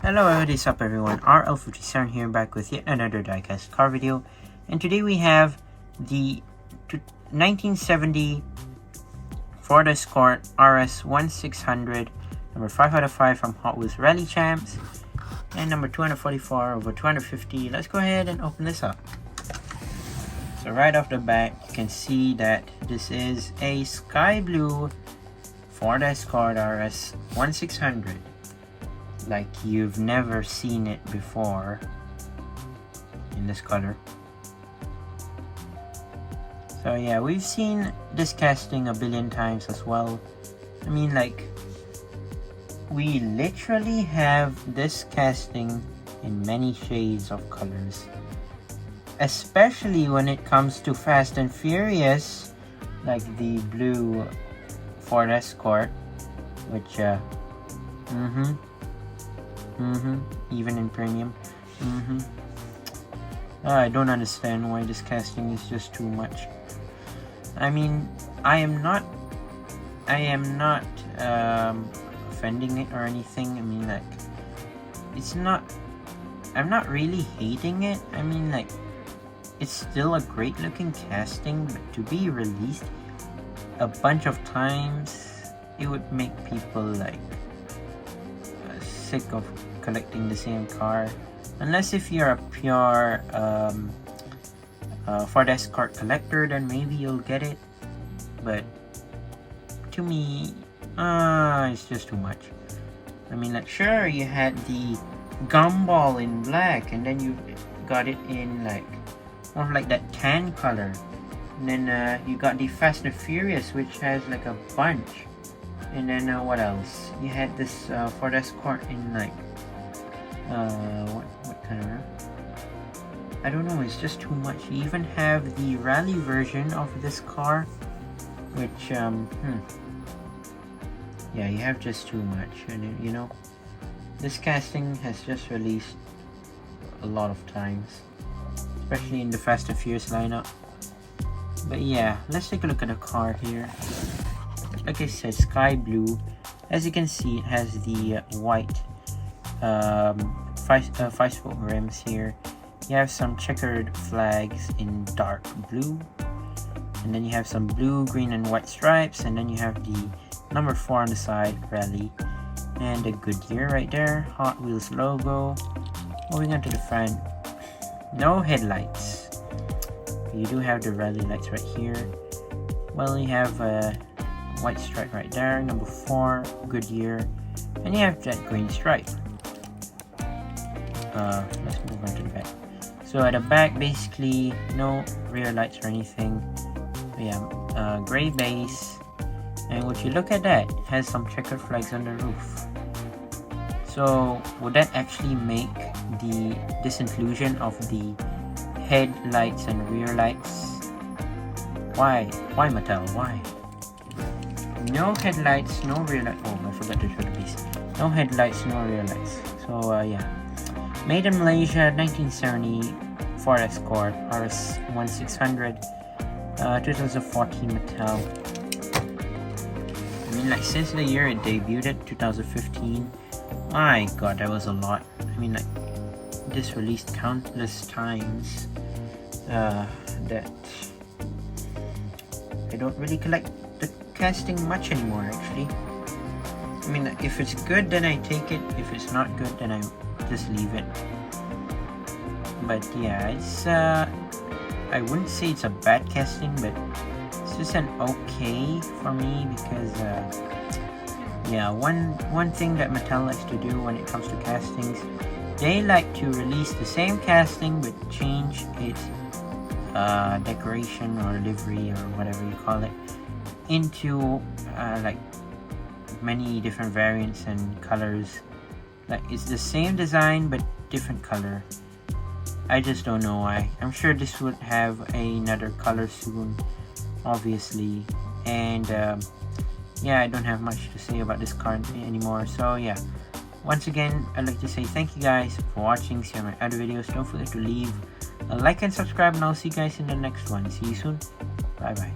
Hello, what is up everyone, RL57 here, back with yet another diecast car video. And today we have the 1970 Ford Escort RS1600, number 5 out of 5 from Hot Wheels Rally Champs, and number 244 over 250. Let's go ahead and open this up. So right off the bat, you can see that this is a sky blue Ford Escort RS1600. Like you've never seen it before in this color. So yeah, we've seen this casting a billion times as well. I mean, like, we literally have this casting in many shades of colors, especially when it comes to Fast and Furious, like the blue Ford Escort, which even in premium. I don't understand why this casting is just too much. I mean, I am not offending it or anything. I mean, like, I'm not really hating it. I mean, like, it's still a great looking casting, but to be released a bunch of times, it would make people like sick of collecting the same car, unless if you're a pure Ford Escort collector, then maybe you'll get it. But to me, it's just too much. I mean, like, sure, you had the gumball in black, and then you got it in like more of like that tan color, and then you got the Fast and Furious, which has like a bunch. And then what else? You had this Ford Escort in like what color? I don't know, it's just too much. You even have the rally version of this car, which yeah, you have just too much. And you know, this casting has just released a lot of times, especially in the Fast and Furious lineup. But yeah, let's take a look at the car here. Like I said, sky blue. As you can see, it has the white 5-spoke rims here. You have some checkered flags in dark blue, and then you have some blue, green, and white stripes, and then you have the number 4 on the side, Rally, and a Goodyear right there, Hot Wheels logo. Moving on to the front, no headlights. You do have the Rally lights right here. Well, you have a white stripe right there, number 4, Goodyear, and you have that green stripe. Let's move on to the back. So at the back, basically no rear lights or anything. We have gray base, and would you look at that, it has some checkered flags on the roof. So would that actually make the disinclusion of the headlights and rear lights? Why Mattel? Why? No headlights, no rear lights. Oh, I forgot to show the piece. No headlights, no rear lights. So yeah, made in Malaysia, 1970 Ford Escort RS1600, 2014 Mattel. I mean, like, since the year it debuted, 2015, my god, that was a lot. I mean, like, this released countless times. That I don't really collect the casting much anymore, actually. I mean, if it's good, then I take it. If it's not good, then I just leave it. But yeah, it's I wouldn't say it's a bad casting, but it's just an okay for me, because yeah, one thing that Mattel likes to do when it comes to castings, they like to release the same casting but change its decoration or livery or whatever you call it into like many different variants and colors. Like, it's the same design but different color. I just don't know why. I'm sure this would have another color soon, obviously. And yeah, I don't have much to say about this car anymore. So yeah, once again, I'd like to say thank you guys for watching. See you on my other videos. Don't forget to leave a like and subscribe, and I'll see you guys in the next one. See you soon. Bye bye.